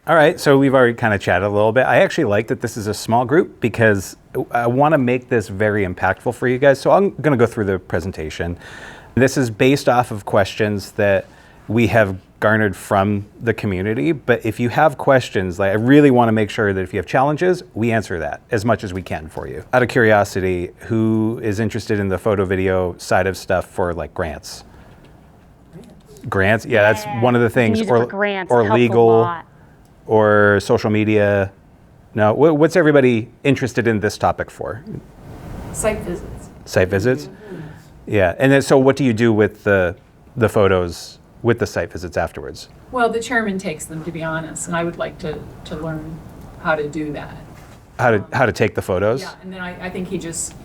All right, so we've already kind of chatted a little bit. I actually like that this is a small group because I want to make this very impactful for you guys. So I'm going to go through the presentation. This is based off of questions that we have garnered from the community. But if you have questions, like I really want to make sure that if you have challenges, we answer that as much as we can for you. Out of curiosity, who is interested in the photo video side of stuff for like grants? Grants? Yeah, that's one of the things. Use it for grants. Or It helps legal. a lot. Or social media. No, what's everybody interested in this topic for? Site visits. Site visits? Yeah, and then so what do you do with the photos with the site visits afterwards? Well, the chairman takes them, to be honest, and I would like to learn how to do that. How to take the photos? Yeah, and then I think he just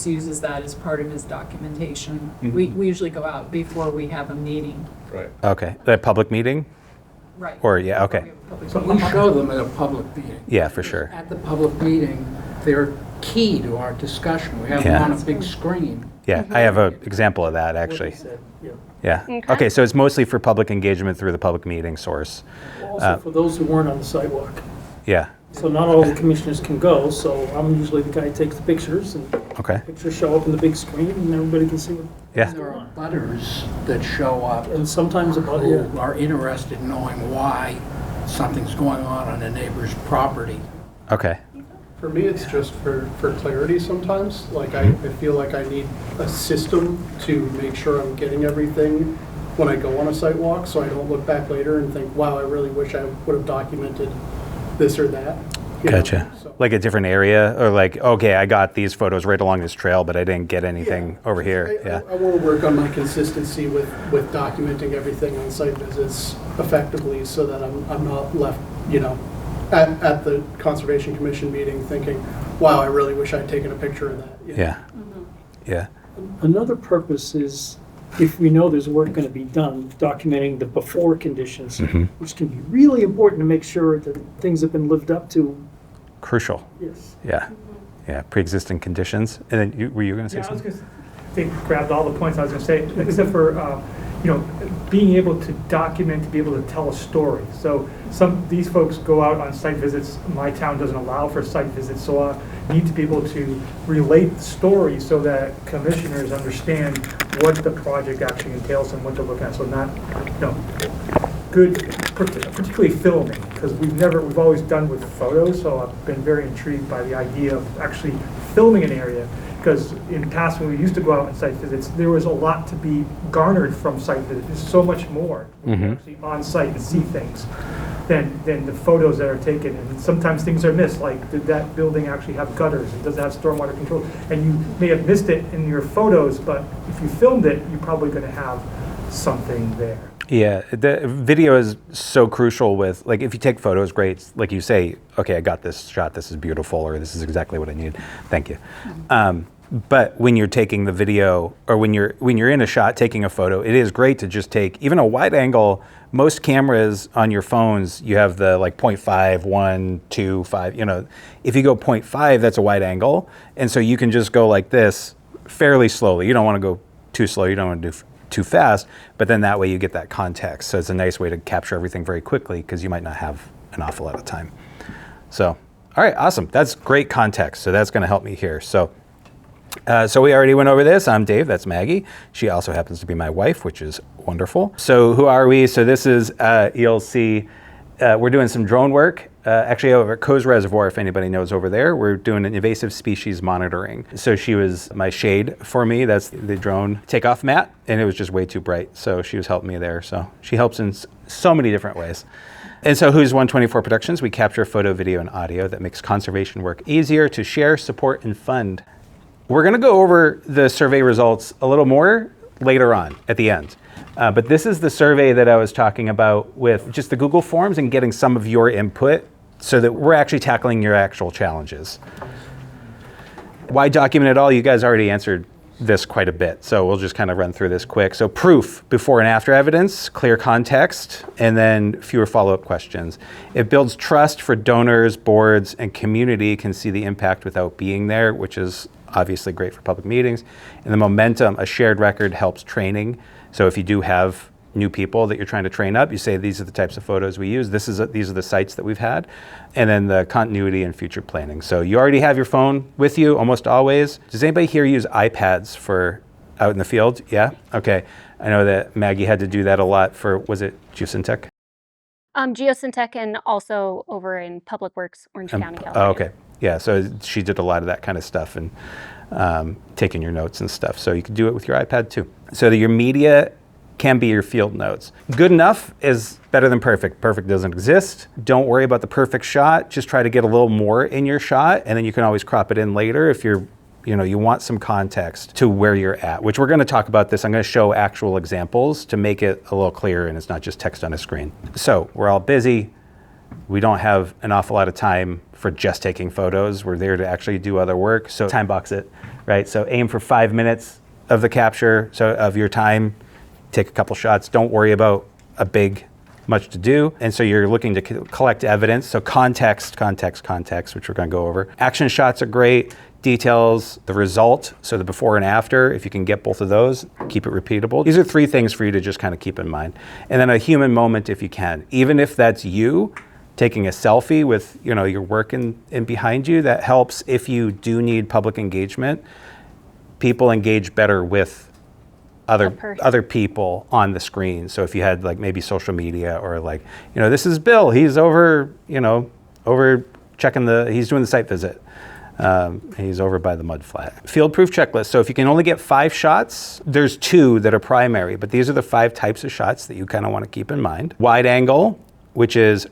uses that as part of his documentation. We usually go out before we have a meeting. Right. Okay, a public meeting? Right. Or, yeah, okay. So we show them at a public meeting. Yeah, for sure. At the public meeting, they're key to our discussion. We have them on a big screen. Yeah, I have an example of that actually. Yeah. Okay, so it's mostly for public engagement through the public meeting source. Also for those who weren't on the sidewalk. Yeah. So not all the commissioners can go, so I'm usually the guy who takes the pictures, and Okay. pictures show up on the big screen, and everybody can see them. Yeah. There are butters that show up And sometimes about, who yeah. are interested in knowing why something's going on a neighbor's property. Okay. For me, it's just for clarity sometimes. Like I feel like I need a system to make sure I'm getting everything when I go on a site walk, so I don't look back later and think, wow, I really wish I would have documented this or that. You know? Gotcha. So- Like a different area, or like, okay, I got these photos right along this trail, but I didn't get anything over here. Yeah. I want to work on my consistency with documenting everything on site visits effectively so that I'm not left, at the Conservation Commission meeting thinking, wow, I really wish I'd taken a picture of that. you know? Yeah. Yeah. Another purpose is, if we know there's work going to be done, documenting the before conditions, which can be really important to make sure that things have been lived up to. Crucial. Yes. Yeah. Yeah. Pre-existing conditions. And then were you going to say Yeah, I was something? going to say, grabbed all the points I was going to say, except for, being able to document, to be able to tell a story. So these folks go out on site visits. My town doesn't allow for site visits, so I need to be able to relate the story so that commissioners understand what the project actually entails and what they're looking at. So not, good, particularly filming, because we've always done with photos, so I've been very intrigued by the idea of actually filming an area. Because in the past, when we used to go out on site visits, there was a lot to be garnered from site visits. There's so much more when you're actually on site and see things than the photos that are taken. And sometimes things are missed, like did that building actually have gutters? It doesn't have stormwater control. And you may have missed it in your photos, but if you filmed it, you're probably going to have something there. Yeah, the video is so crucial with, like, if you take photos, great. Like you say, okay, I got this shot, this is beautiful, or this is exactly what I need. Thank you. But when you're taking the video, or when you're in a shot taking a photo, it is great to just take even a wide angle. Most cameras on your phones, you have the like 0.5, 1, 2, 5. If you go 0.5, that's a wide angle, and so you can just go like this fairly slowly. You don't want to go too slow. You don't want to do too fast, but then that way you get that context. So it's a nice way to capture everything very quickly because you might not have an awful lot of time. So, all right, awesome. That's great context. So that's going to help me here. So we already went over this. I'm Dave. That's Maggie. She also happens to be my wife, which is wonderful. So who are we? So this is, you'll see, we're doing some drone work. Actually over at Coes Reservoir, if anybody knows over there, we're doing an invasive species monitoring. So she was my shade for me. That's the drone takeoff mat, and it was just way too bright. So she was helping me there. So she helps in so many different ways. And so who's 124 Productions? We capture photo, video, and audio that makes conservation work easier to share, support, and fund. We're going to go over the survey results a little more later on at the end. But this is the survey that I was talking about with just the Google Forms and getting some of your input so that we're actually tackling your actual challenges. Why document it all? You guys already answered this quite a bit, so we'll just kind of run through this quick. So proof, before and after evidence, clear context, and then fewer follow-up questions. It builds trust for donors, boards, and community can see the impact without being there, which is obviously great for public meetings. And the momentum, a shared record helps training. So if you do have new people that you're trying to train up. You say, these are the types of photos we use. These are the sites that we've had. And then the continuity and future planning. So you already have your phone with you almost always. Does anybody here use iPads for out in the field? Yeah? Okay. I know that Maggie had to do that a lot for, was it Geosyntec? Geosyntec and also over in Public Works, Orange County, California. Oh, okay. Yeah, so she did a lot of that kind of stuff and taking your notes and stuff. So you can do it with your iPad too. So that your media can be your field notes. Good enough is better than perfect. Perfect doesn't exist. Don't worry about the perfect shot. Just try to get a little more in your shot, and then you can always crop it in later if you're, you want some context to where you're at, which we're going to talk about this. I'm going to show actual examples to make it a little clearer and it's not just text on a screen. So we're all busy. We don't have an awful lot of time for just taking photos. We're there to actually do other work. So time box it, right? So aim for 5 minutes of the capture, so of your time. Take a couple shots. Don't worry about much to do. And so you're looking to collect evidence. So context, which we're going to go over. Action shots are great. Details, the result, so the before and after, if you can get both of those, keep it repeatable. These are 3 things for you to just kind of keep in mind. And then a human moment if you can. Even if that's you taking a selfie with your work in behind you, that helps. If you do need public engagement, people engage better with other people on the screen. So if you had like maybe social media or like, this is Bill, he's over checking he's doing the site visit. He's over by the mud flat. Field proof checklist. So if you can only get 5 shots, there's 2 that are primary, but these are the 5 types of shots that you kind of want to keep in mind. Wide angle, which is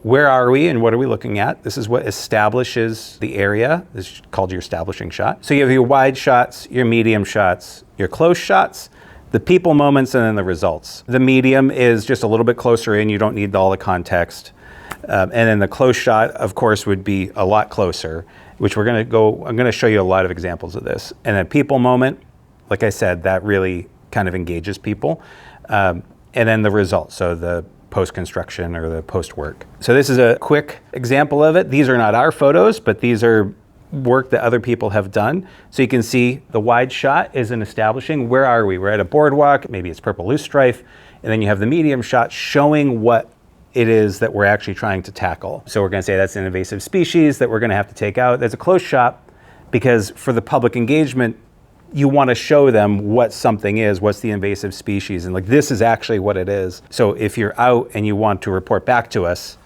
where are we and what are we looking at? This is what establishes the area. This is called your establishing shot. So you have your wide shots, your medium shots, your close shots, the people moments, and then the results. The medium is just a little bit closer in. You don't need all the context. And then the close shot, of course, would be a lot closer, which I'm going to show you a lot of examples of this. And then people moment, like I said, that really kind of engages people. And then the result, so the post-construction or the post-work. So this is a quick example of it. These are not our photos, but these are work that other people have done. So you can see the wide shot is an establishing, where are we? We're at a boardwalk, maybe it's purple loosestrife, and then you have the medium shot showing what it is that we're actually trying to tackle. So we're going to say that's an invasive species that we're going to have to take out. There's a close shot because for the public engagement, you want to show them what something is, what's the invasive species, and like this is actually what it is. So if you're out and you want to report back to us,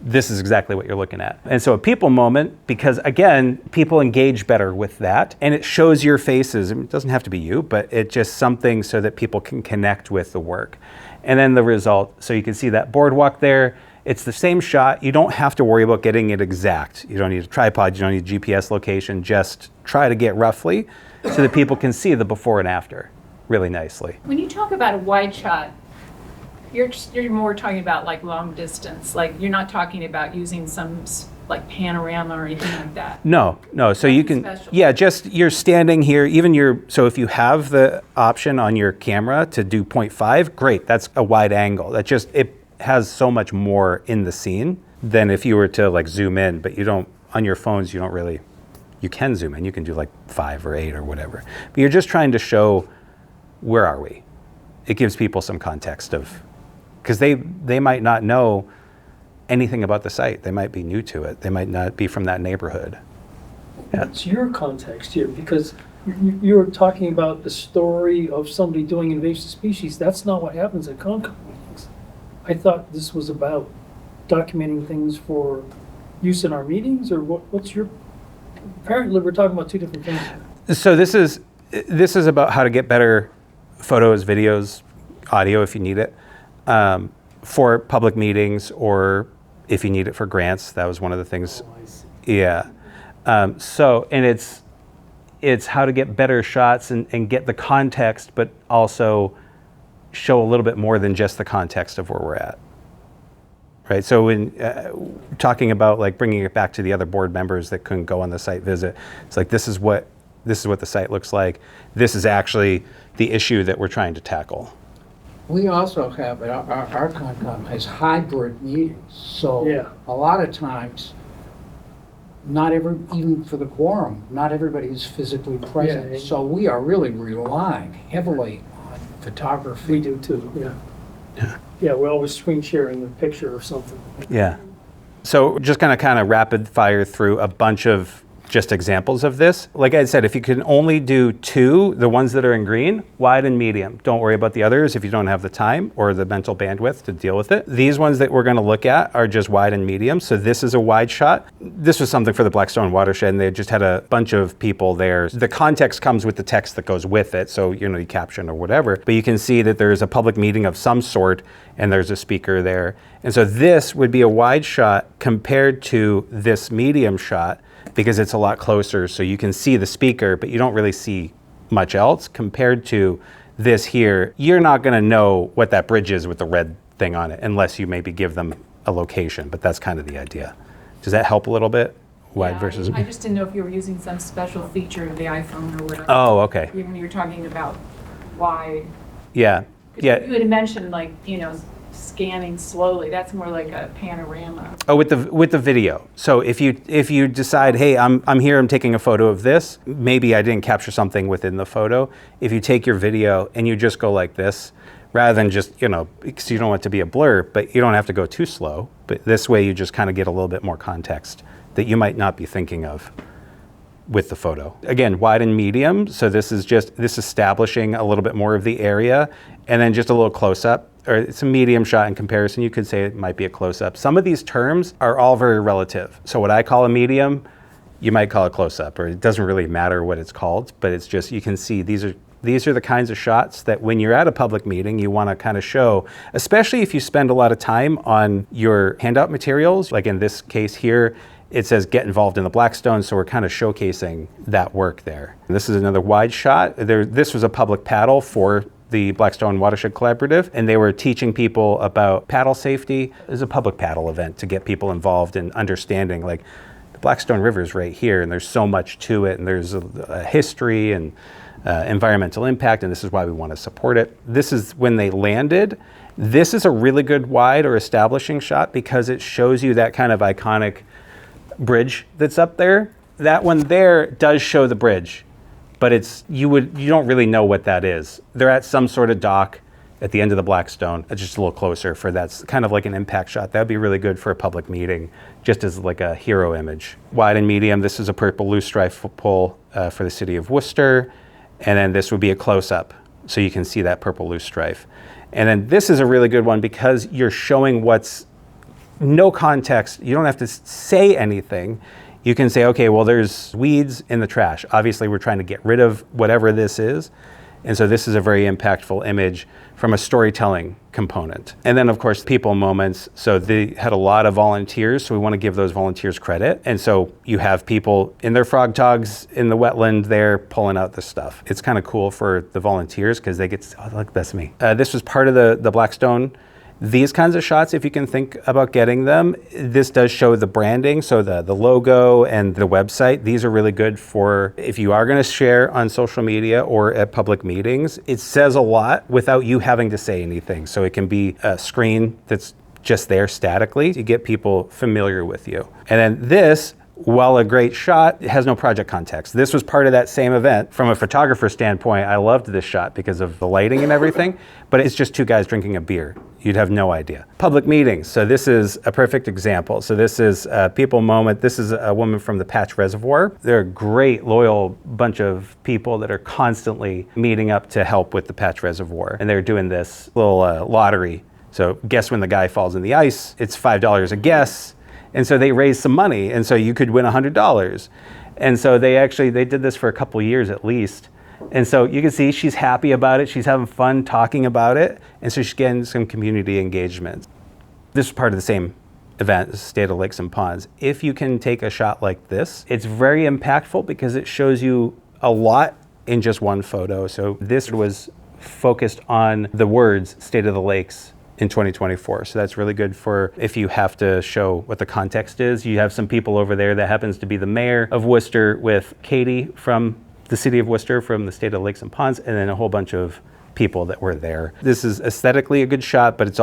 this is exactly what you're looking at. And so a people moment, because again, people engage better with that, and it shows your faces. It doesn't have to be you, but it's just something so that people can connect with the work. And then the result, so you can see that boardwalk there. It's the same shot. You don't have to worry about getting it exact. You don't need a tripod, you don't need GPS location. Just try to get roughly so that people can see the before and after really nicely. When you talk about a wide shot, you're more talking about like long distance, like you're not talking about using some like panorama or anything like that. No. So you can, special. Yeah, just you're standing here, so if you have the option on your camera to do 0.5, great, that's a wide angle. It has so much more in the scene than if you were to like zoom in, but on your phones, you can zoom in, you can do like 5 or 8 or whatever. But you're just trying to show, where are we? It gives people some context because they might not know anything about the site. They might be new to it. They might not be from that neighborhood. Yeah. It's your context here, because you're talking about the story of somebody doing invasive species. That's not what happens at Concom meetings. I thought this was about documenting things for use in our meetings, or what's your... Apparently we're talking about 2 different things. So this is about how to get better photos, videos, audio if you need it, for public meetings, or if you need it for grants. That was one of the things. Oh, I see. Yeah. And it's how to get better shots and get the context, but also show a little bit more than just the context of where we're at. Right. So when talking about like bringing it back to the other board members that couldn't go on the site visit, it's like this is what the site looks like. This is actually the issue that we're trying to tackle. We also have, our Concom has hybrid meetings, so Yeah. a lot of times, even for the quorum, not everybody is physically present. Yeah. So we are really relying heavily photography. We do too, yeah. Yeah, we're always screen sharing a picture or something. Yeah. So just gonna kind of rapid fire through a bunch of just examples of this. Like I said, if you can only do two, the ones that are in green, wide and medium. Don't worry about the others if you don't have the time or the mental bandwidth to deal with it. These ones that we're gonna look at are just wide and medium. So this is a wide shot. This was something for the Blackstone watershed, and they just had a bunch of people there. The context comes with the text that goes with it. So, you caption or whatever, but you can see that there's a public meeting of some sort and there's a speaker there. And so this would be a wide shot compared to this medium shot, because it's a lot closer, so you can see the speaker, but you don't really see much else. Compared to this here, you're not gonna know what that bridge is with the red thing on it, unless you maybe give them a location, but that's kind of the idea. Does that help a little bit? Wide Yeah, versus... I just didn't know if you were using some special feature of the iPhone or whatever. Oh, okay. When you were talking about wide. Yeah, 'Cause yeah. You had mentioned like, scanning slowly. That's more like a panorama. Oh, with the video. So if you decide, hey, I'm here, I'm taking a photo of this. Maybe I didn't capture something within the photo. If you take your video and you just go like this, rather than just because you don't want it to be a blur, but you don't have to go too slow. But this way, you just kind of get a little bit more context that you might not be thinking of with the photo. Again, wide and medium. So this is establishing a little bit more of the area, and then just a little close up. Or it's a medium shot in comparison. You could say it might be a close-up. Some of these terms are all very relative. So what I call a medium, you might call it close-up, or it doesn't really matter what it's called, but it's just, you can see these are the kinds of shots that when you're at a public meeting, you want to kind of show, especially if you spend a lot of time on your handout materials. Like in this case here, it says get involved in the Blackstone, so we're kind of showcasing that work there. And this is another wide shot. This was a public paddle for the Blackstone Watershed Collaborative, and they were teaching people about paddle safety. It was a public paddle event to get people involved in understanding, like, the Blackstone River is right here, and there's so much to it, and there's a history and environmental impact, and this is why we want to support it. This is when they landed. This is a really good wide or establishing shot because it shows you that kind of iconic bridge that's up there. That one there does show the bridge, but you don't really know what that is. They're at some sort of dock at the end of the Blackstone. It's just a little closer for that's kind of like an impact shot. That'd be really good for a public meeting, just as like a hero image. Wide and medium, this is a purple loose stripe pole for the city of Worcester. And then this would be a close-up, so you can see that purple loose stripe. And then this is a really good one because you're showing what's no context. You don't have to say anything. You can say, okay, well, there's weeds in the trash. Obviously, we're trying to get rid of whatever this is. And so this is a very impactful image from a storytelling component. And then, of course, people moments. So they had a lot of volunteers, so we want to give those volunteers credit. And so you have people in their frog togs in the wetland there pulling out the stuff. It's kind of cool for the volunteers because they get to, oh, look, that's me. This was part of the Blackstone. These kinds of shots, if you can think about getting them, this does show the branding, so the logo and the website. These are really good for if you are going to share on social media or at public meetings. It says a lot without you having to say anything. So it can be a screen that's just there statically to get people familiar with you. And then this, while a great shot, it has no project context. This was part of that same event. From a photographer standpoint, I loved this shot because of the lighting and everything, but it's just two guys drinking a beer. You'd have no idea. Public meetings, so this is a perfect example. So this is a people moment. This is a woman from the Patch Reservoir. They're a great, loyal bunch of people that are constantly meeting up to help with the Patch Reservoir. And they're doing this little lottery. So guess when the guy falls in the ice, it's $5 a guess. And so they raised some money, and so you could win $100. And so they did this for a couple years at least. And so you can see she's happy about it. She's having fun talking about it. And so she's getting some community engagement. This is part of the same event, State of Lakes and Ponds. If you can take a shot like this, it's very impactful because it shows you a lot in just one photo. So this was focused on the words State of the Lakes in 2024. So that's really good for if you have to show what the context is. You have some people over there that happens to be the mayor of Worcester with Katie from the city of Worcester from the State of Lakes and Ponds, and then a whole bunch of people that were there. This is aesthetically a good shot, but it's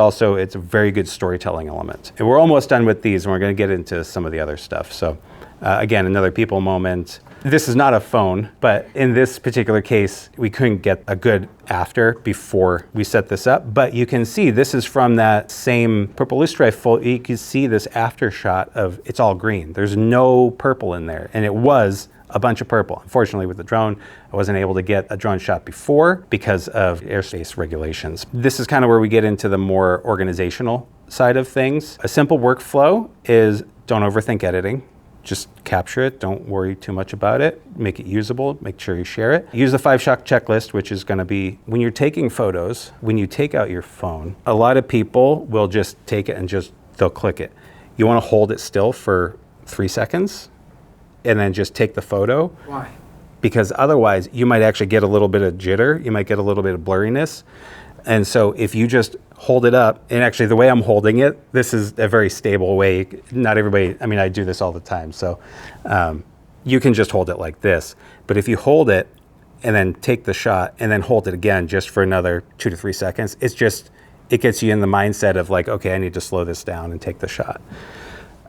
a very good storytelling element. And we're almost done with these, and we're going to get into some of the other stuff. So again, another people moment. This is not a phone, but in this particular case, we couldn't get a good after before we set this up. But you can see this is from that same purple loosestrife fold. You can see this after shot of it's all green. There's no purple in there, and it was a bunch of purple. Unfortunately, with the drone, I wasn't able to get a drone shot before because of airspace regulations. This is kind of where we get into the more organizational side of things. A simple workflow is don't overthink editing. Just capture it, don't worry too much about it, make it usable, make sure you share it. Use the 5-shot checklist, which is gonna be, when you're taking photos, when you take out your phone, a lot of people will just take it and they'll click it. You wanna hold it still for 3 seconds and then just take the photo. Why? Because otherwise you might actually get a little bit of jitter, you might get a little bit of blurriness. And so if you just hold it up, and actually the way I'm holding it, this is a very stable way. Not everybody, I mean, I do this all the time. So you can just hold it like this. But if you hold it and then take the shot and then hold it again just for another 2 to 3 seconds, it gets you in the mindset of like, okay, I need to slow this down and take the shot.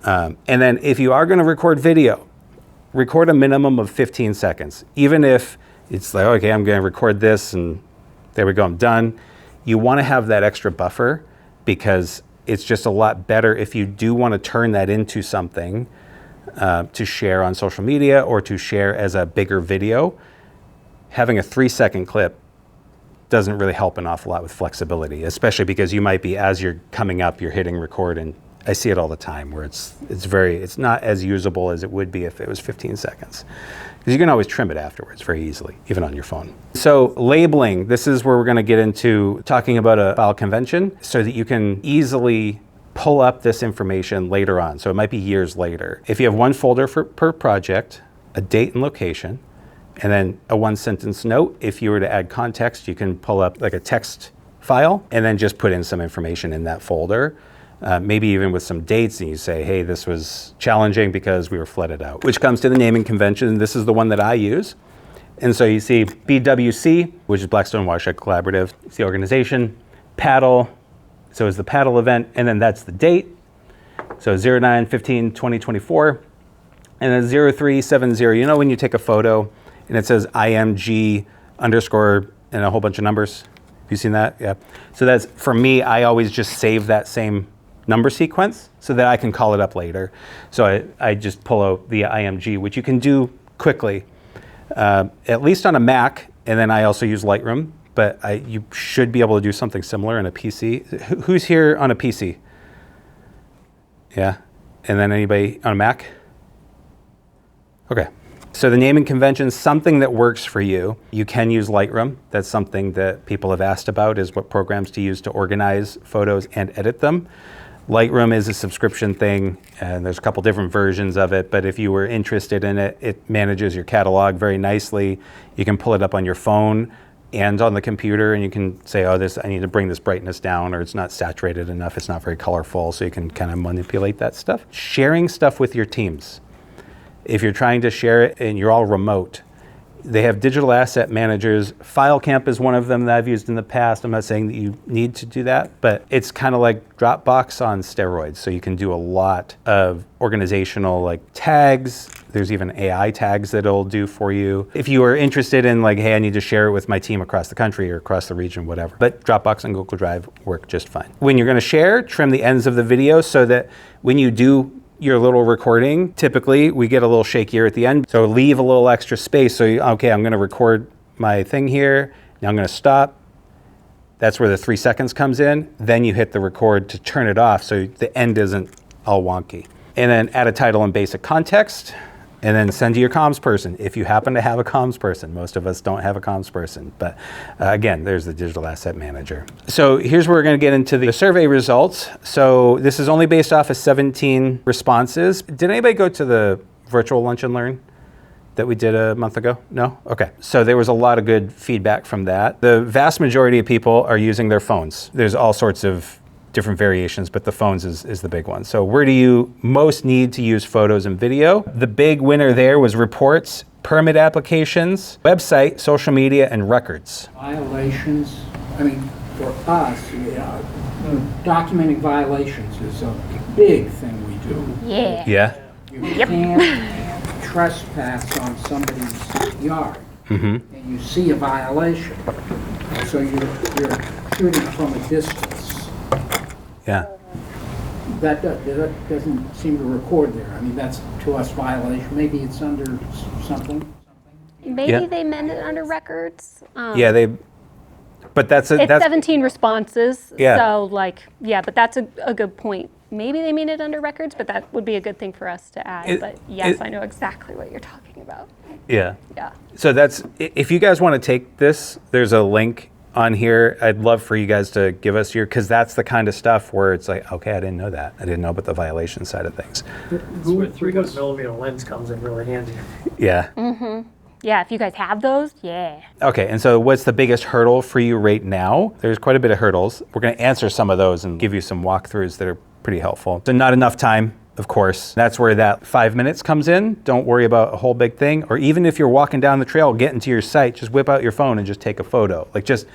And then if you are gonna record video, record a minimum of 15 seconds. Even if it's like, okay, I'm gonna record this and there we go, I'm done. You want to have that extra buffer because it's just a lot better if you do want to turn that into something to share on social media or to share as a bigger video. Having a 3-second clip doesn't really help an awful lot with flexibility, especially because you might be, as you're coming up, you're hitting record, and I see it all the time where it's not as usable as it would be if it was 15 seconds. Because you can always trim it afterwards very easily, even on your phone. So labeling, this is where we're gonna get into talking about a file convention so that you can easily pull up this information later on. So it might be years later. If you have one folder per project, a date and location, and then a 1-sentence note, if you were to add context, you can pull up like a text file and then just put in some information in that folder. Maybe even with some dates, and you say, hey, this was challenging because we were flooded out, which comes to the naming convention. This is the one that I use. And so you see BWC, which is Blackstone Watershed Collaborative. It's the organization. Paddle, so it's the paddle event, and then that's the date. So 09/15/2024, and then 0370. You know when you take a photo and it says IMG underscore and a whole bunch of numbers? Have you seen that? Yeah. So that's, for me, I always just save that same number sequence so that I can call it up later. So I just pull out the IMG, which you can do quickly, at least on a Mac, and then I also use Lightroom, but you should be able to do something similar on a PC. Who's here on a PC? Yeah, and then anybody on a Mac? Okay. So the naming convention is something that works for you. You can use Lightroom. That's something that people have asked about, is what programs to use to organize photos and edit them. Lightroom is a subscription thing, and there's a couple different versions of it, but if you were interested in it, it manages your catalog very nicely. You can pull it up on your phone and on the computer, and you can say, oh, I need to bring this brightness down, or it's not saturated enough, it's not very colorful, so you can kind of manipulate that stuff. Sharing stuff with your teams. If you're trying to share it and you're all remote, they have digital asset managers. FileCamp is one of them that I've used in the past. I'm not saying that you need to do that, but it's kind of like Dropbox on steroids. So you can do a lot of organizational like tags. There's even AI tags that it'll do for you. If you are interested in like, hey, I need to share it with my team across the country or across the region, whatever. But Dropbox and Google Drive work just fine. When you're gonna share, trim the ends of the video so that when you do your little recording, typically we get a little shakier at the end. So leave a little extra space. So, okay, I'm gonna record my thing here. Now I'm gonna stop. That's where the 3 seconds comes in. Then you hit the record to turn it off so the end isn't all wonky. And then add a title and basic context, and then send to your comms person if you happen to have a comms person. Most of us don't have a comms person, but again, there's the digital asset manager. So here's where we're gonna get into the survey results. So this is only based off of 17 responses. Did anybody go to the virtual Lunch and Learn that we did a month ago? No? Okay. So there was a lot of good feedback from that. The vast majority of people are using their phones. There's all sorts of different variations, but the phones is the big one. So where do you most need to use photos and video? The big winner there was reports, permit applications, website, social media, and records. Violations, I mean, for us, documenting violations is a big thing we do. Yeah. Yeah. You can't trespass on somebody's yard, and you see a violation, so you're shooting from a distance. Yeah. That doesn't seem to record there. I mean, that's to us violation. Maybe it's under something. Maybe Yeah. they meant it under records. Yeah, but that's It's that's 17 responses. Yeah. So like, yeah, but that's a good point. Maybe they mean it under records, but that would be a good thing for us to add. But yes, I know exactly what you're talking about. yeah. Yeah. So if you guys want to take this, there's a link on here. I'd love for you guys to give us your, because that's the kind of stuff where it's like, okay, I didn't know that. I didn't know about the violation side of things. That's where 300mm lens comes in really handy. Yeah. Yeah, if you guys have those, yeah. Okay, and so what's the biggest hurdle for you right now? There's quite a bit of hurdles. We're going to answer some of those and give you some walkthroughs that are pretty helpful. So not enough time, of course. That's where that 5 minutes comes in. Don't worry about a whole big thing. Or even if you're walking down the trail, getting to your site, just whip out your phone and just take a photo. Like just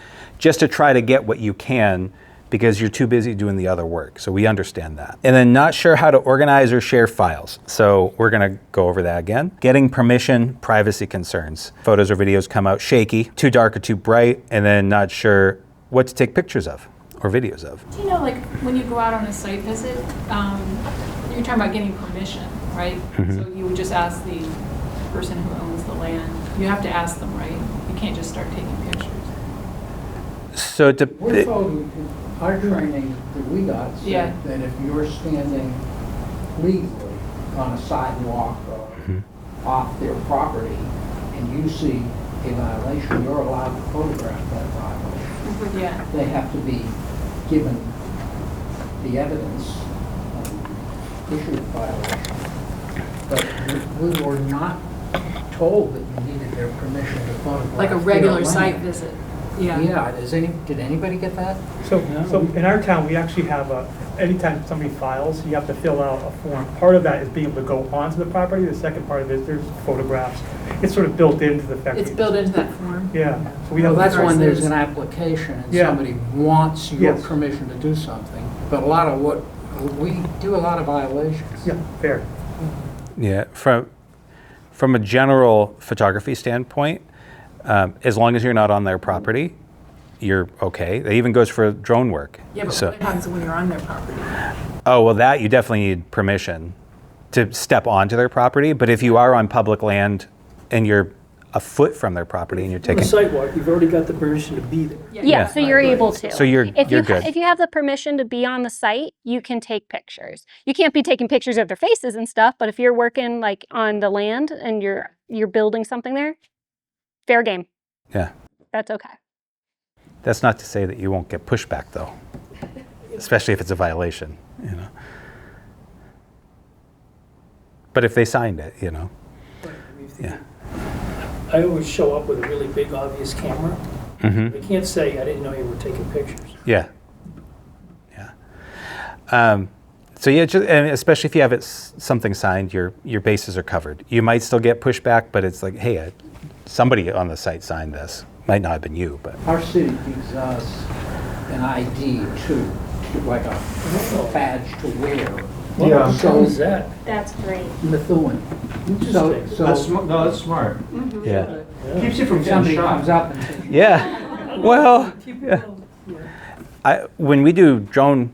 to try to get what you can, because you're too busy doing the other work. So we understand that. And then not sure how to organize or share files. So we're gonna go over that again. Getting permission, privacy concerns. Photos or videos come out shaky, too dark or too bright, and then not sure what to take pictures of or videos of. Do you know, like, when you go out on a site visit, you're talking about getting permission, right? So you would just ask the person who owns the land. You have to ask them, right? You can't just start taking pictures. So We're told, our training that we got Yeah. said that if you're standing legally on a sidewalk or off their property and you see a violation, you're allowed to photograph that violation. Yeah. They have to be given the evidence of issued violation. But we were not told that you needed their permission to photograph. Like a their regular land. site visit. Yeah. Yeah, did anybody get that? So in our town, we actually have anytime somebody files, you have to fill out a form. Part of that is being able to go onto the property. The second part of it is there's photographs. It's sort of built into the fact. It's built into that form. Yeah. So we Well, have. that's when there's an application and Yeah. somebody wants your Yes. permission to do something. But a lot of we do a lot of violations. Yeah, fair. yeah, from a general photography standpoint, as long as you're not on their property, you're okay. It even goes for drone work. Yeah, but So- what happens when you're on their property? Oh, well, that you definitely need permission to step onto their property. But if you are on public land and you're a foot from their property and you're On taking, the sidewalk, you've already got the permission to be there. Yeah, so you're able to. so you're If good. if you have the permission to be on the site, you can take pictures. You can't be taking pictures of their faces and stuff, but if you're working like on the land and you're building something there, fair game. Yeah. That's okay. That's not to say that you won't get pushback, though, especially if it's a violation, you know. But if they signed it, you know. Yeah. I always show up with a really big, obvious camera. Mm-hmm. I can't say, I didn't know you were taking pictures. Yeah. Yeah. So yeah, and especially if you have something signed, your bases are covered. You might still get pushback, but it's like, hey, somebody on the site signed this. Might not have been you, but. Our city gives us an ID too, like a badge to wear. Well, how So is that? That's great. Methuen. Interesting. That's smart. Yeah. Keeps you from getting Somebody shot. comes up and says, Yeah. Well, yeah. When we do drone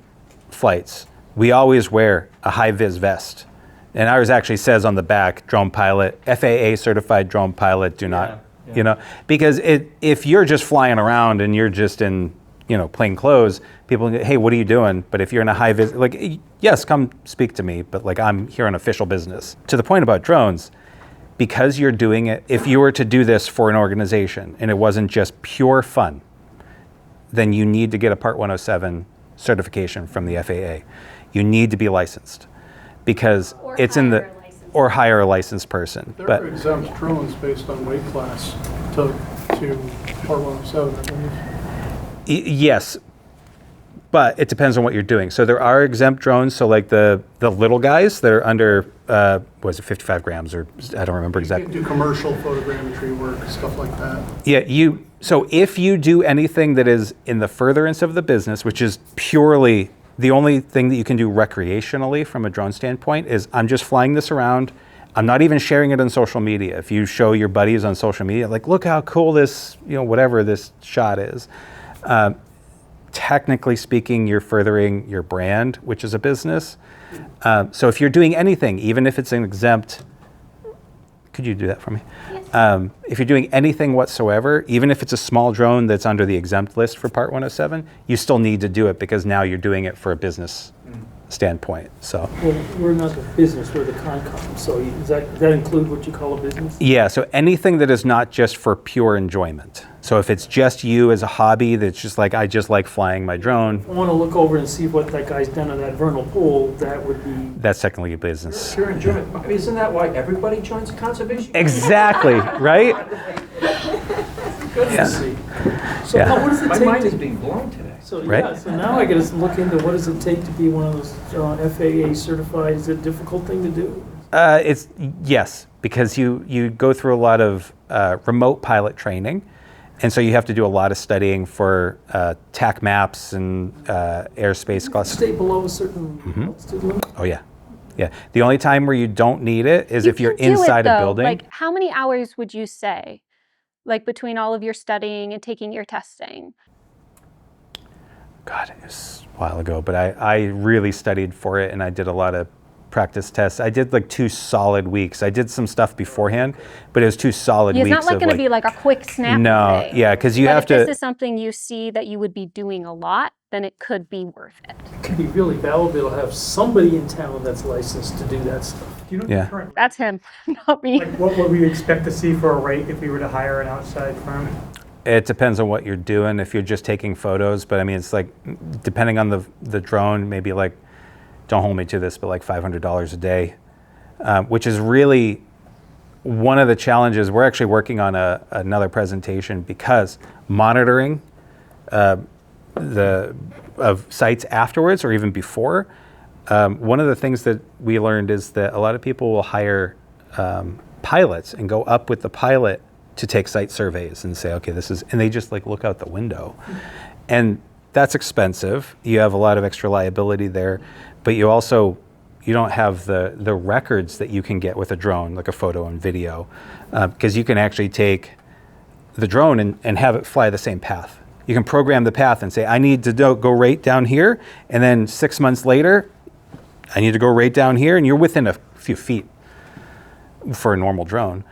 flights, we always wear a high-vis vest. And ours actually says on the back, drone pilot, FAA certified drone pilot, do not, you know, because if you're just flying around and you're just in, plain clothes, people go, hey, what are you doing? But if you're in a high-vis, like, yes, come speak to me, but like I'm here on official business. To the point about drones, because you're doing it, if you were to do this for an organization and it wasn't just pure fun, then you need to get a Part 107 certification from the FAA. You need to be licensed because it's in the, or hire a licensed person. There But are exempt drones based on weight class to Part 107, I believe. yes, But it depends on what you're doing. So there are exempt drones. So like the little guys that are under, was it 55 grams or I don't remember You exactly. can do commercial photogrammetry work, stuff like that. Yeah, so if you do anything that is in the furtherance of the business, which is purely the only thing that you can do recreationally from a drone standpoint is I'm just flying this around. I'm not even sharing it on social media. If you show your buddies on social media, like, look how cool this, whatever this shot is. Technically speaking, you're furthering your brand, which is a business. So if you're doing anything, even if it's an exempt, could you do that for me? Yes. If you're doing anything whatsoever, even if it's a small drone that's under the exempt list for Part 107, you still need to do it because now you're doing it for a business standpoint. So Well, we're not the business, we're the Concom, so does that include what you call a business? yeah, so anything that is not just for pure enjoyment. So if it's just you as a hobby, that's just like, I just like flying my drone, I want to look over and see what that guy's done on that vernal pool, that would be, that's technically a business. Pure enjoyment. Isn't that why everybody joins a conservation? Exactly, right? good Yeah. to see. So Yeah. now what does it My take mind to? is being blown today. So, Right. yeah, so now I gotta look into what does it take to be one of those FAA certified, is it a difficult thing to do? It's yes, because you go through a lot of remote pilot training, and so you have to do a lot of studying for TAC maps and airspace class. Stay below a certain altitude limit? Oh yeah, yeah. The only time where you don't need it is if you're can do it, inside a though. building. Like, how many hours would you say, like between all of your studying and taking your testing? God, it was a while ago, but I really studied for it, and I did a lot of practice tests. I did like 2 solid weeks. I did some stuff beforehand, but it was 2 solid It's weeks. not like of going to be like a quick snap. no, thing. yeah, because you But have if to. this is something you see that you would be doing a lot, then it could be worth it. It could be really valuable to have somebody in town that's licensed to do that stuff. Do you know Yeah. the current, That's him, not me. like, what would we expect to see for a rate if we were to hire an outside firm? It depends on what you're doing. If you're just taking photos, but I mean, it's like depending on the drone, maybe like, don't hold me to this, but like $500 a day, which is really one of the challenges. We're actually working on another presentation because monitoring of sites afterwards or even before. One of the things that we learned is that a lot of people will hire pilots and go up with the pilot to take site surveys and say, okay, this is, and they just like look out the window. And that's expensive. You have a lot of extra liability there, but you don't have the records that you can get with a drone, like a photo and video, because you can actually take the drone and have it fly the same path. You can program the path and say, I need to go right down here, and then 6 months later, I need to go right down here, and you're within a few feet for a normal drone.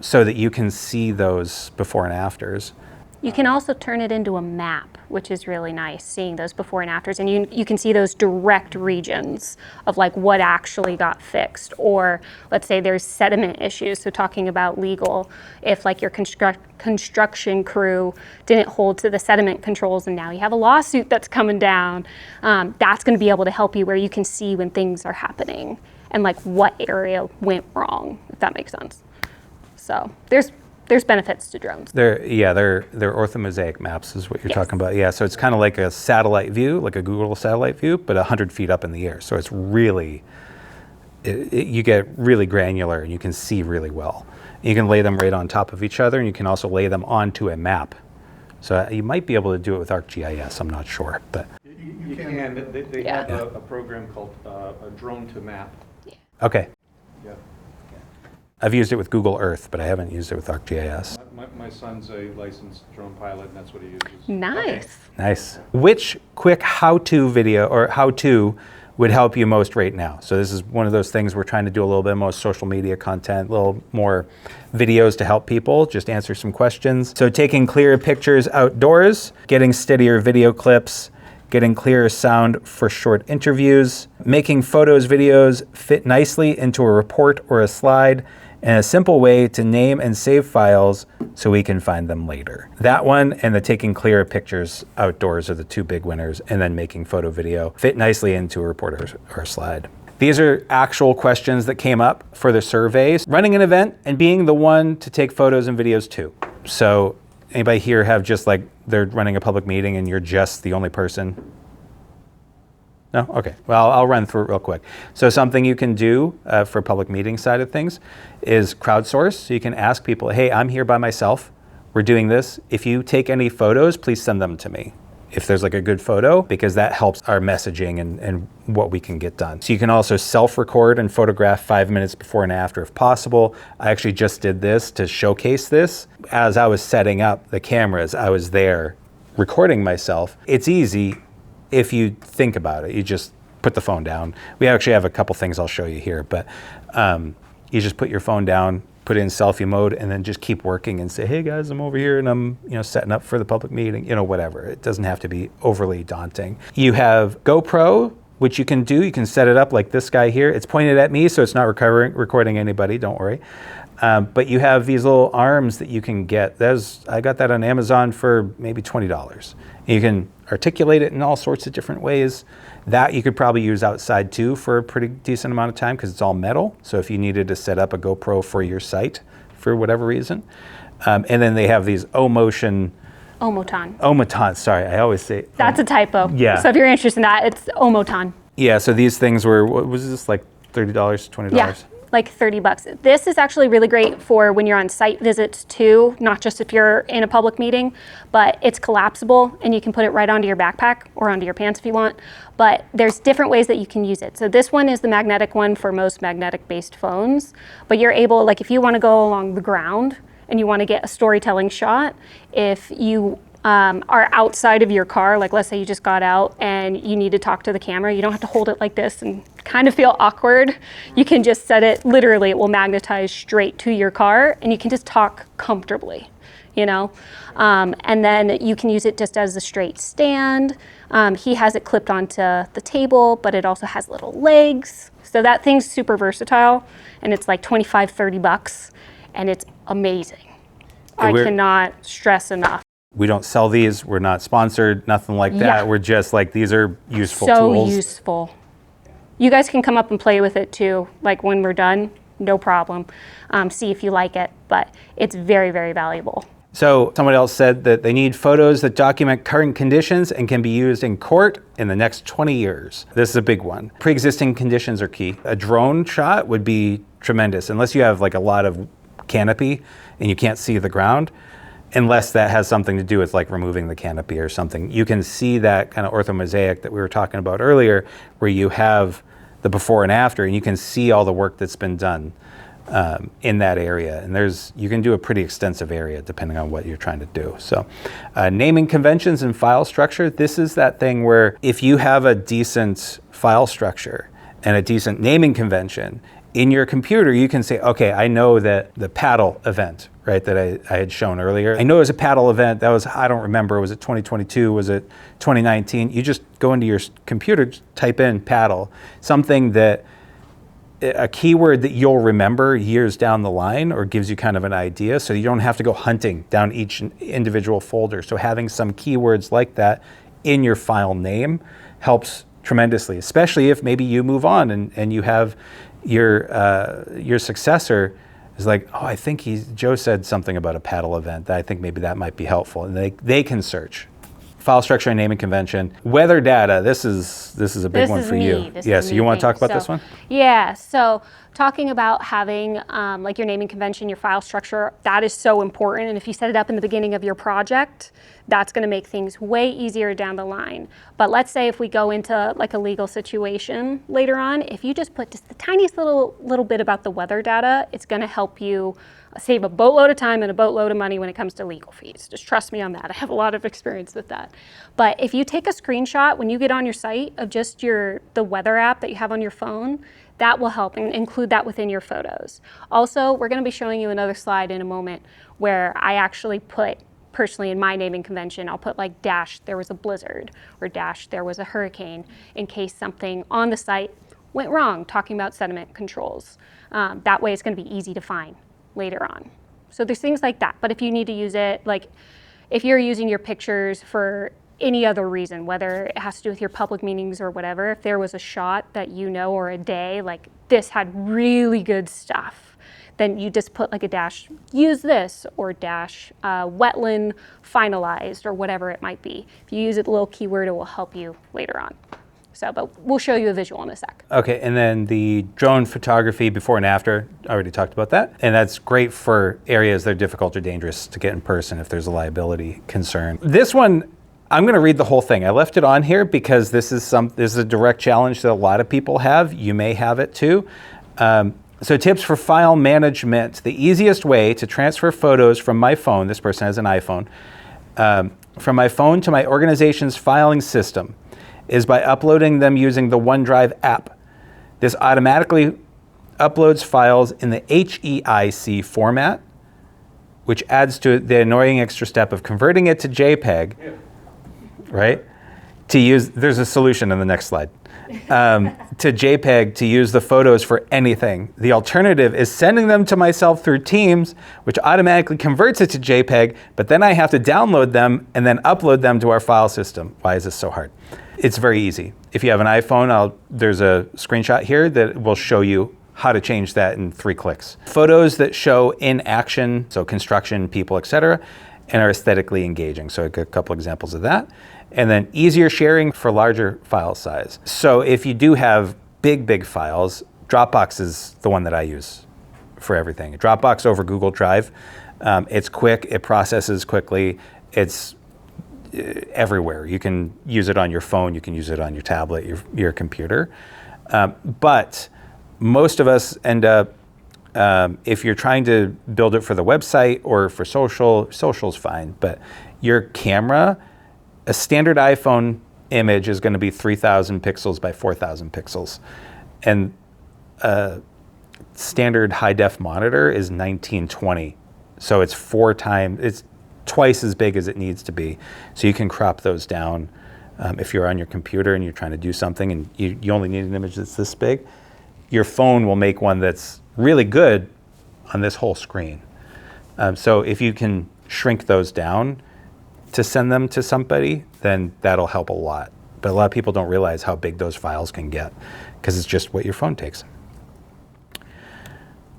So that you can see those before and afters. You can also turn it into a map, which is really nice, seeing those before and afters. And you can see those direct regions of like what actually got fixed. Or let's say there's sediment issues. So talking about legal, if like your construction crew didn't hold to the sediment controls and now you have a lawsuit that's coming down, that's going to be able to help you where you can see when things are happening and like what area went wrong, if that makes sense. So there's benefits to drones. They're orthomosaic maps is what you're talking about. Yeah, so it's kind of like a satellite view, like a Google satellite view, but 100 feet up in the air. So it's really, you get really granular and you can see really well. You can lay them right on top of each other, and you can also lay them onto a map. So you might be able to do it with ArcGIS, I'm not sure. But You can. They Yeah. have a program called a drone to map. okay. Yeah. I've used it with Google Earth, but I haven't used it with ArcGIS. My son's a licensed drone pilot, and that's what he uses. Nice. Nice. Which quick how-to video or how-to would help you most right now? So this is one of those things we're trying to do a little bit more social media content, a little more videos to help people, just answer some questions. So taking clearer pictures outdoors, getting steadier video clips, getting clearer sound for short interviews, making photos, videos fit nicely into a report or a slide, and a simple way to name and save files so we can find them later. That one and the taking clearer pictures outdoors are the 2 big winners, and then making photo video fit nicely into a report or a slide. These are actual questions that came up for the surveys. Running an event and being the one to take photos and videos too. So anybody here have just like, they're running a public meeting and you're just the only person No? Okay. Well, I'll run through it real quick. So something you can do for public meeting side of things is crowdsource. So you can ask people, hey, I'm here by myself. We're doing this. If you take any photos, please send them to me. If there's like a good photo, because that helps our messaging and what we can get done. So you can also self-record and photograph 5 minutes before and after if possible. I actually just did this to showcase this. As I was setting up the cameras, I was there recording myself. It's easy if you think about it. You just put the phone down. We actually have a couple things I'll show you here, but you just put your phone down, put it in selfie mode, and then just keep working and say, hey guys, I'm over here and I'm setting up for the public meeting, whatever. It doesn't have to be overly daunting. You have GoPro, which you can do. You can set it up like this guy here. It's pointed at me, so it's not recording anybody, don't worry. But you have these little arms that you can get. I got that on Amazon for maybe $20. You can articulate it in all sorts of different ways. That you could probably use outside too for a pretty decent amount of time because it's all metal. So if you needed to set up a GoPro for your site for whatever reason. And then they have these Omotan, sorry, I always say. That's a typo. Yeah. So if you're interested in that, it's Omotan. Yeah, so these things were, what was this, like $30, $20? Yeah, like $30. This is actually really great for when you're on site visits too, not just if you're in a public meeting, but it's collapsible and you can put it right onto your backpack or onto your pants if you want. But there's different ways that you can use it. So this one is the magnetic one for most magnetic-based phones, but you're able, like if you want to go along the ground and you want to get a storytelling shot, if you are outside of your car, like let's say you just got out and you need to talk to the camera, you don't have to hold it like this and kind of feel awkward. You can just set it, literally it will magnetize straight to your car and you can just talk comfortably, and then you can use it just as a straight stand. He has it clipped onto the table, but it also has little legs. So that thing's super versatile and it's like $25, $30 and it's amazing. I cannot stress enough. We don't sell these. We're not sponsored, nothing like that. Yeah. We're just like, these are useful So tools. useful. You guys can come up and play with it too, like when we're done, no problem. See if you like it, but it's very, very valuable. So someone else said that they need photos that document current conditions and can be used in court in the next 20 years. This is a big one. Pre-existing conditions are key. A drone shot would be tremendous, unless you have like a lot of canopy and you can't see the ground. Unless that has something to do with like removing the canopy or something. You can see that kind of orthomosaic that we were talking about earlier, where you have the before and after, and you can see all the work that's been done in that area. And you can do a pretty extensive area depending on what you're trying to do. So naming conventions and file structure, this is that thing where if you have a decent file structure and a decent naming convention, in your computer, you can say, okay, I know that the paddle event, right, that I had shown earlier. I know it was a paddle event. That was, I don't remember, was it 2022? Was it 2019? You just go into your computer, type in paddle, something that, a keyword that you'll remember years down the line or gives you kind of an idea, so you don't have to go hunting down each individual folder. So having some keywords like that in your file name helps tremendously, especially if maybe you move on and you have your successor is like, oh, I think Joe said something about a paddle event. I think maybe that might be helpful, and they can search. File structure and naming convention. Weather data. This is a big one for you. Yeah. So you want to talk about this one? Yeah. So talking about having like your naming convention, your file structure, that is so important. And if you set it up in the beginning of your project, that's going to make things way easier down the line. But let's say if we go into like a legal situation later on, if you just put just the tiniest little bit about the weather data, it's going to help you save a boatload of time and a boatload of money when it comes to legal fees. Just trust me on that. I have a lot of experience with that. But if you take a screenshot when you get on your site of just the weather app that you have on your phone, that will help, and include that within your photos. Also, we're going to be showing you another slide in a moment where I actually put, personally in my naming convention, I'll put like dash there was a blizzard or dash there was a hurricane in case something on the site went wrong, talking about sediment controls. That way it's going to be easy to find later on. So there's things like that. But if you need to use it, like if you're using your pictures for any other reason, whether it has to do with your public meetings or whatever, if there was a shot that or a day, like this had really good stuff, then you just put like a dash, use this, or dash wetland finalized, or whatever it might be. If you use a little keyword, it will help you later on. So, but we'll show you a visual in a sec. Okay, and then the drone photography before and after, I already talked about that. And that's great for areas that are difficult or dangerous to get in person if there's a liability concern. This one, I'm going to read the whole thing. I left it on here because this is a direct challenge that a lot of people have. You may have it too. So tips for file management. The easiest way to transfer photos from my phone, this person has an iPhone, from my phone to my organization's filing system is by uploading them using the OneDrive app. This automatically uploads files in the HEIC format, which adds to the annoying extra step of converting it to JPEG, right? There's a solution in the next slide. To JPEG to use the photos for anything. The alternative is sending them to myself through Teams, which automatically converts it to JPEG, but then I have to download them and then upload them to our file system. Why is this so hard? It's very easy. If you have an iPhone, there's a screenshot here that will show you how to change that in 3 clicks. Photos that show in action, so construction, people, etc., and are aesthetically engaging. So a couple examples of that. And then easier sharing for larger file size. So if you do have big files, Dropbox is the one that I use for everything. Dropbox over Google Drive. It's quick, it processes quickly, it's everywhere. You can use it on your phone, you can use it on your tablet, your computer. But most of us end up, if you're trying to build it for the website or for social's fine, but your camera, a standard iPhone image is going to be 3,000 pixels by 4,000 pixels. And a standard high-def monitor is 1920. So it's it's twice as big as it needs to be. So you can crop those down. If you're on your computer and you're trying to do something and you only need an image that's this big, your phone will make one that's really good on this whole screen. So if you can shrink those down to send them to somebody, then that'll help a lot. But a lot of people don't realize how big those files can get because it's just what your phone takes.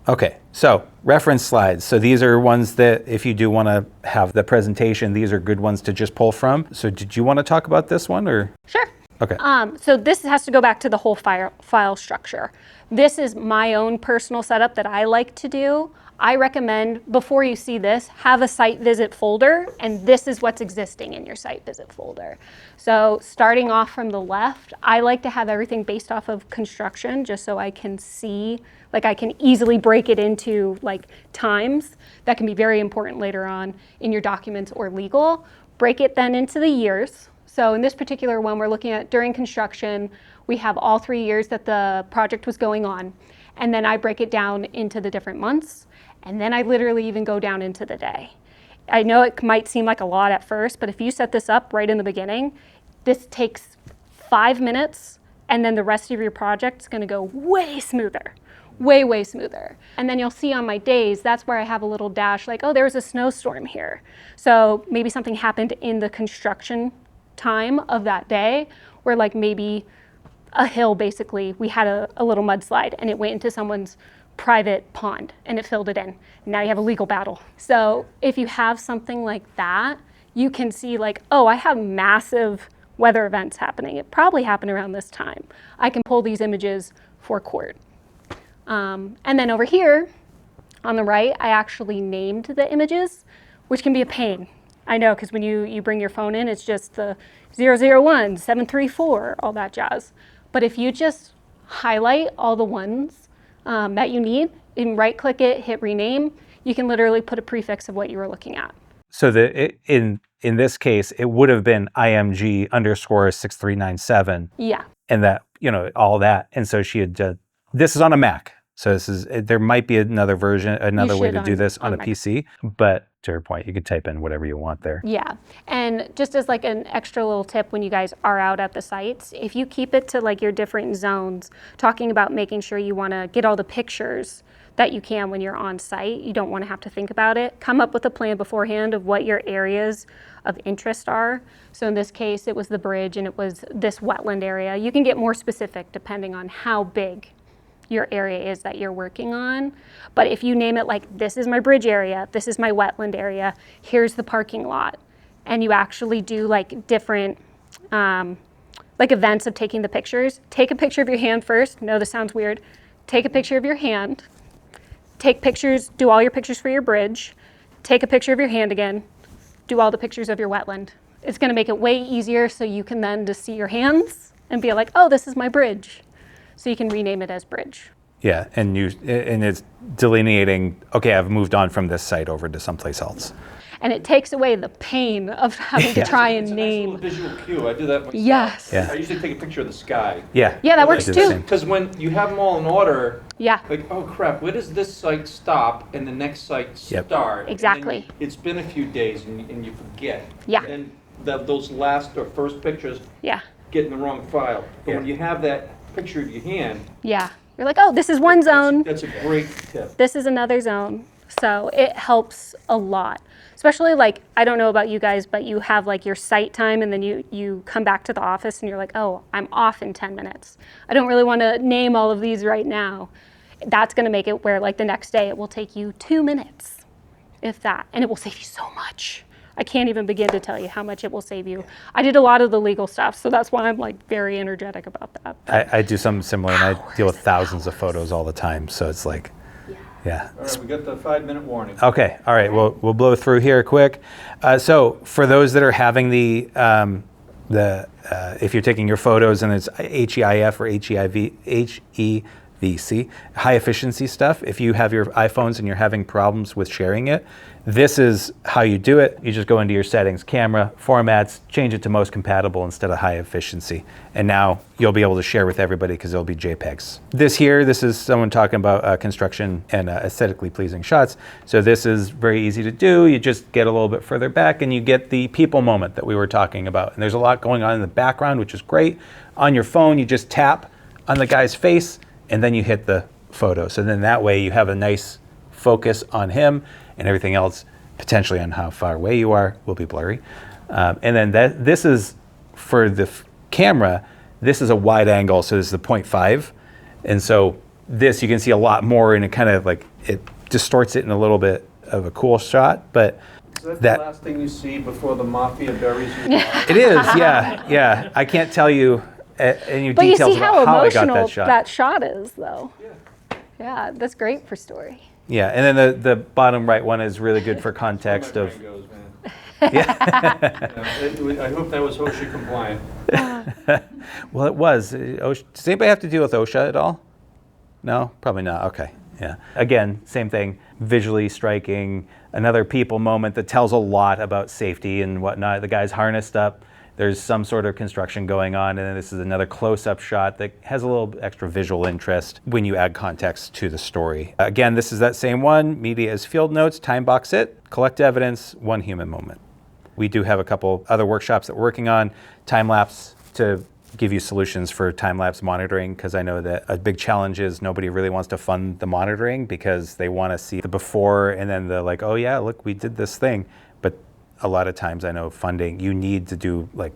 Okay, so reference slides. So these are ones that if you do want to have the presentation, these are good ones to just pull from. So did you want to talk about this one or? Sure. Okay. So this has to go back to the whole file structure. This is my own personal setup that I like to do. I recommend, before you see this, have a site visit folder, and this is what's existing in your site visit folder. So starting off from the left, I like to have everything based off of construction, just so I can see, like I can easily break it into like times. That can be very important later on in your documents or legal. Break it then into the years. So in this particular one, we're looking at during construction, we have all 3 years that the project was going on. And then I break it down into the different months. And then I literally even go down into the day. I know it might seem like a lot at first, but if you set this up right in the beginning, this takes 5 minutes, and then the rest of your project's gonna go way smoother, way smoother. And then you'll see on my days, that's where I have a little dash like, oh, there was a snowstorm here. So maybe something happened in the construction time of that day, where like maybe a hill, basically, we had a little mudslide and it went into someone's private pond and it filled it in. Now you have a legal battle. So if you have something like that, you can see like, oh, I have massive weather events happening. It probably happened around this time. I can pull these images for court. And then over here on the right, I actually named the images, which can be a pain. I know, because when you bring your phone in, it's just the 001, 734, all that jazz. But if you just highlight all the ones that you need and right click it, hit rename, you can literally put a prefix of what you were looking at. So in this case, it would have been IMG _6397. Yeah. And that, all that. And so she had, this is on a Mac. So there might be another version, another way to do this on a PC, but to your point, you could type in whatever you want there. Yeah, and just as like an extra little tip when you guys are out at the sites, if you keep it to like your different zones, talking about making sure you want to get all the pictures that you can when you're on site, you don't want to have to think about it. Come up with a plan beforehand of what your areas of interest are. So in this case, it was the bridge and it was this wetland area. You can get more specific depending on how big your area is that you're working on. But if you name it like, this is my bridge area, this is my wetland area, here's the parking lot, and you actually do like different like events of taking the pictures. Take a picture of your hand first. No, this sounds weird. Take a picture of your hand. Take pictures, do all your pictures for your bridge. Take a picture of your hand again. Do all the pictures of your wetland. It's going to make it way easier so you can then just see your hands and be like, oh, this is my bridge. So you can rename it as bridge. Yeah, and it's delineating, okay, I've moved on from this site over to someplace else. And it takes away the pain of having to try and It's a name. nice little visual cue. I do that myself. Yes. Yeah. I usually take a picture of the sky. Yeah. Yeah, that I works do the too. same. Because when you have them all in order, Yeah. like, oh crap, where does this site stop and the next site Yep. start? And then Exactly. it's been a few days and you forget. Yeah. And those last or first pictures Yeah. get in the wrong file. But when Yeah. you have that picture of your hand, Yeah. You're like, oh, this is one zone. that's a great tip. This is another zone. So it helps a lot. Especially like, I don't know about you guys, but you have like your site time and then you come back to the office and you're like, oh, I'm off in 10 minutes. I don't really want to name all of these right now. That's going to make it where like the next day it will take you 2 minutes, if that, and it will save you so much. I can't even begin to tell you how much it will save you. I did a lot of the legal stuff, so that's why I'm like very energetic about that. I do something similar, and I deal with thousands of photos all the time, so it's like, yeah. All right, we got the 5-minute warning. Okay, all right, we'll blow through here quick. So for those that are having if you're taking your photos and it's HEIF or HEVC, high efficiency stuff, if you have your iPhones and you're having problems with sharing it, this is how you do it. You just go into your settings, camera, formats, change it to most compatible instead of high efficiency. And now you'll be able to share with everybody because it'll be JPEGs. This is someone talking about construction and aesthetically pleasing shots. So this is very easy to do. You just get a little bit further back and you get the people moment that we were talking about. And there's a lot going on in the background, which is great. On your phone, you just tap on the guy's face and then you hit the photo. So then that way you have a nice focus on him, and everything else, potentially on how far away you are, will be blurry. And then this is, for the camera, this is a wide angle, so this is the 0.5. And so this, you can see a lot more, and it kind of like, it distorts it in a little bit of a cool shot, but Is that that- the last thing you see before the mafia buries you? it is, yeah. I can't tell you any But you details see how about how I got emotional that shot. is, though. Yeah, that's great for story. Yeah, and then the bottom right one is really good for context My of, brain goes, man. yeah. I hope that was OSHA compliant. Well, it was. Does anybody have to deal with OSHA at all? No? Probably not. Okay. Yeah. Again, same thing. Visually striking. Another people moment that tells a lot about safety and whatnot. The guy's harnessed up. There's some sort of construction going on, and then this is another close-up shot that has a little extra visual interest when you add context to the story. Again, this is that same one. Media as field notes, time box it, collect evidence, one human moment. We do have a couple other workshops that we're working on, time-lapse, to give you solutions for time-lapse monitoring, because I know that a big challenge is nobody really wants to fund the monitoring because they want to see the before and then the like, oh yeah, look, we did this thing. But a lot of times I know funding, you need to do like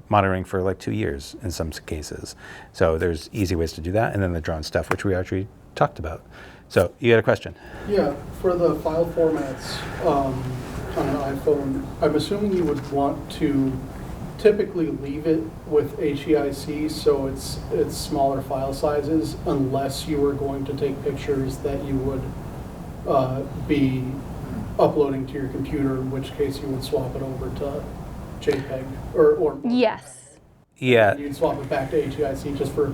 monitoring for like 2 years in some cases. So there's easy ways to do that. And then the drone stuff, which we actually talked about. So you had a question? Yeah, for the file formats on an iPhone, I'm assuming you would want to typically leave it with HEIC so it's smaller file sizes unless you were going to take pictures that you would be uploading to your computer, in which case you would swap it over to JPEG or Yes. Yeah. you'd swap it back to HEIC just for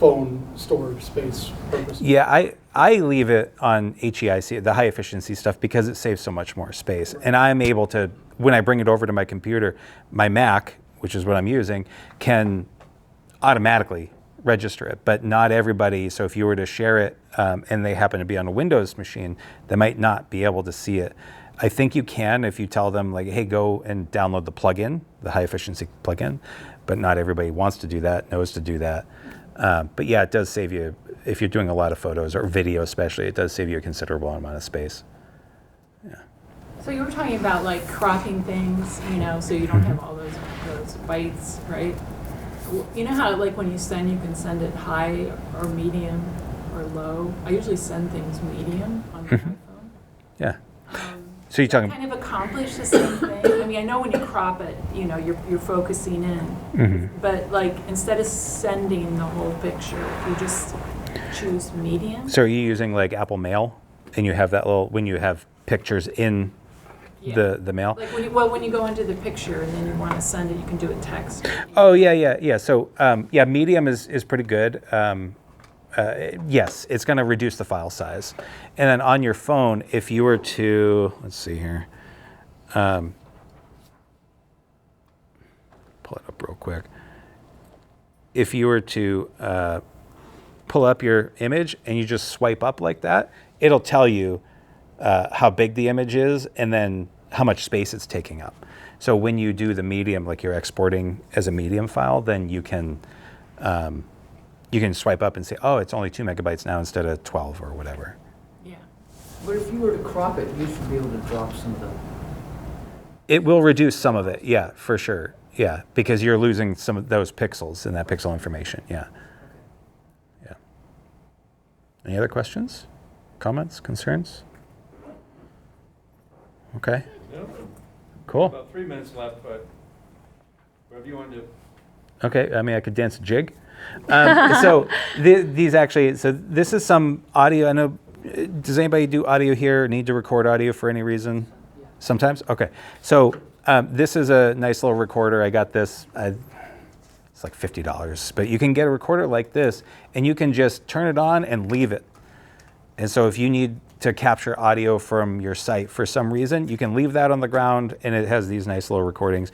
phone storage space purposes. Yeah, I leave it on HEIC, the high efficiency stuff, because it saves so much more space. And I'm able to, when I bring it over to my computer, my Mac, which is what I'm using, can automatically register it, but not everybody. So if you were to share it and they happen to be on a Windows machine, they might not be able to see it. I think you can if you tell them like, hey, go and download the plugin, the high efficiency plugin, but not everybody wants to do that, knows to do that. But yeah, it does save you, if you're doing a lot of photos or video especially, it does save you a considerable amount of space. So you were talking about like cropping things, you know, so you don't have all those bytes, right? You know how like when you send, you can send it high or medium or low? I usually send things medium on my iPhone. Yeah. So you're talking, kind of accomplish the same thing? I mean, I know when you crop it, you know, you're focusing in. But like, instead of sending the whole picture, if you just choose medium? so are you using like Apple Mail, and you have that little, when you have pictures in Yeah. the mail? Like when you go into the picture and then you want to send it, you can do it text. Oh, yeah. So, yeah, Medium is pretty good. Yes, it's going to reduce the file size. And then on your phone, if you were to, let's see here, pull it up real quick. If you were to pull up your image and you just swipe up like that, it'll tell you how big the image is and then how much space it's taking up. So when you do the medium, like you're exporting as a medium file, then you can swipe up and say, oh, it's only 2 megabytes now instead of 12 or whatever. Yeah. But if you were to crop it, you should be able to drop some of the. It will reduce some of it, yeah, for sure. Yeah, because you're losing some of those pixels and that pixel information, yeah. Yeah. Any other questions, comments, concerns? Okay, No, cool. about 3 minutes left, but whatever you want to do. Okay, I mean, I could dance a jig. So these actually, so this is some audio. I know, does anybody do audio here, need to record audio for any reason? Sometimes? Okay. So this is a nice little recorder. I got this, it's like $50, but you can get a recorder like this and you can just turn it on and leave it. And so if you need to capture audio from your site for some reason, you can leave that on the ground and it has these nice little recordings.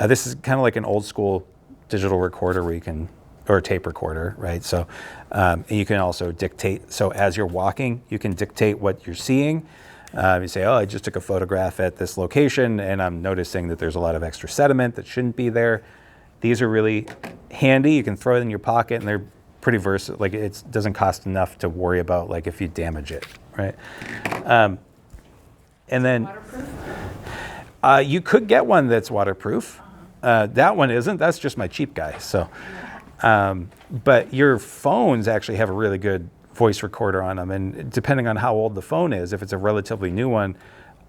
This is kind of like an old school digital recorder where you can, or a tape recorder, right? So, and you can also dictate. So as you're walking, you can dictate what you're seeing. You say, oh, I just took a photograph at this location and I'm noticing that there's a lot of extra sediment that shouldn't be there. These are really handy. You can throw it in your pocket and they're pretty versatile. Like it doesn't cost enough to worry about like if you damage it, right? And then Waterproof? you could get one that's waterproof. That one isn't. That's just my cheap guy. So, but your phones actually have a really good voice recorder on them, and depending on how old the phone is, if it's a relatively new one,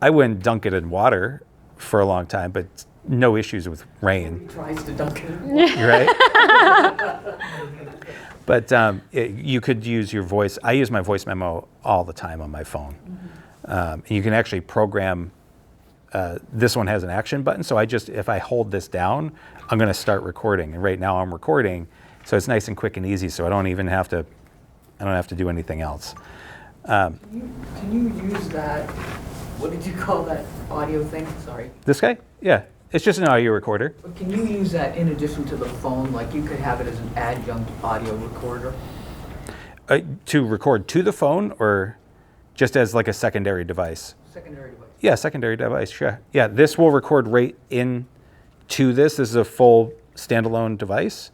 I wouldn't dunk it in water for a long time, but no issues with rain. He tries to dunk it. Right? But you could use your voice. I use my voice memo all the time on my phone. And you can actually program, this one has an action button, so if I hold this down, I'm gonna start recording. And right now I'm recording, so it's nice and quick and easy, so I don't have to do anything else. Can you use that, what did you call that audio thing? Sorry. This guy? Yeah, it's just an audio recorder. But can you use that in addition to the phone? Like you could have it as an adjunct audio recorder? To record to the phone or just as like a secondary device? Secondary device. Yeah, secondary device, sure. Yeah, this will record right into this. This is a full standalone device.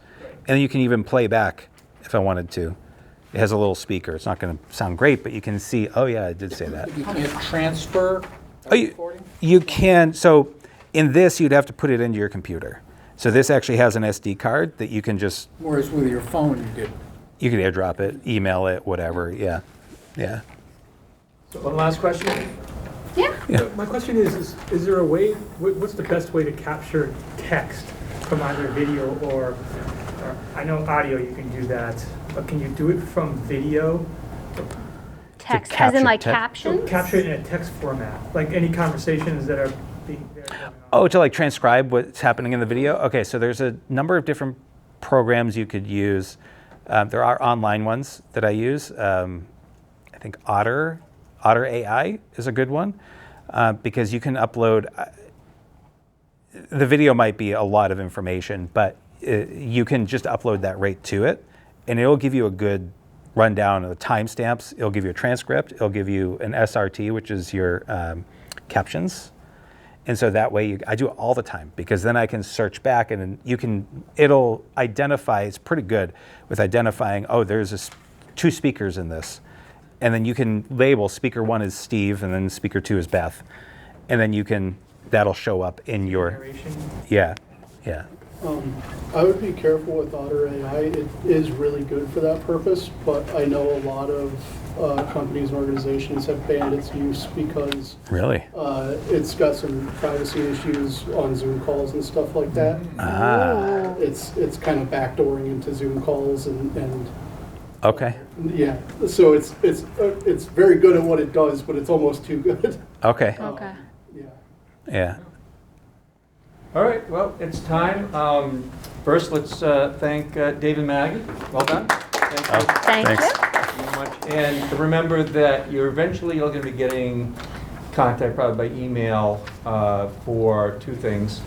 And then you can even play back if I wanted to. It has a little speaker. It's not going to sound great, but you can see, oh yeah, I did say that. You can't transfer Oh, you can. So in this, you'd have to put it into your computer. So this actually has an SD card that you can just, Whereas with your phone, you could airdrop it, email it, whatever. Yeah, yeah. So one last question. Yeah. My question is there a way, what's the best way to capture text from either video or I know audio you can do that, but can you do it from video? Text, as capture in like text. So captions? capture it in a text format, like any conversations that are being going on. Oh, to like transcribe what's happening in the video? Okay, so there's a number of different programs you could use. There are online ones that I use. I think Otter AI is a good one because you can upload, the video might be a lot of information, but you can just upload that right to it and it'll give you a good rundown of the timestamps. It'll give you a transcript. It'll give you an SRT, which is your captions. And so that way, I do it all the time because then I can search back and it'll identify, it's pretty good with identifying, oh, there's 2 speakers in this. And then you can label speaker 1 is Steve and then speaker 2 is Beth. And then that'll show up in your, Narration. yeah. I would be careful with Otter AI. It is really good for that purpose, but I know a lot of companies and organizations have banned its use because Really? it's got some privacy issues on Zoom calls and stuff like that. Ah. It's kind of backdooring into Zoom calls and Okay. yeah. So it's very good at what it does, but it's almost too good. Okay. Okay. Yeah. Yeah. All right, well, it's time. First, let's thank Dave and Maggie. Well done. Thank you. Thank Thanks. you. Very much. And remember that you're going to be getting contact probably by email for two things.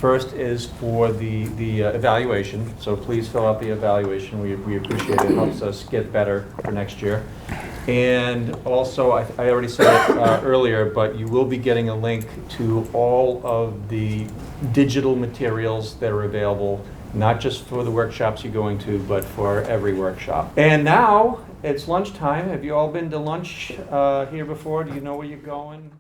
First is for the evaluation, so please fill out the evaluation. We appreciate it. It helps us get better for next year. And also, I already said it earlier, but you will be getting a link to all of the digital materials that are available, not just for the workshops you're going to, but for every workshop. And now, it's lunchtime. Have you all been to lunch here before? Do you know where you're going?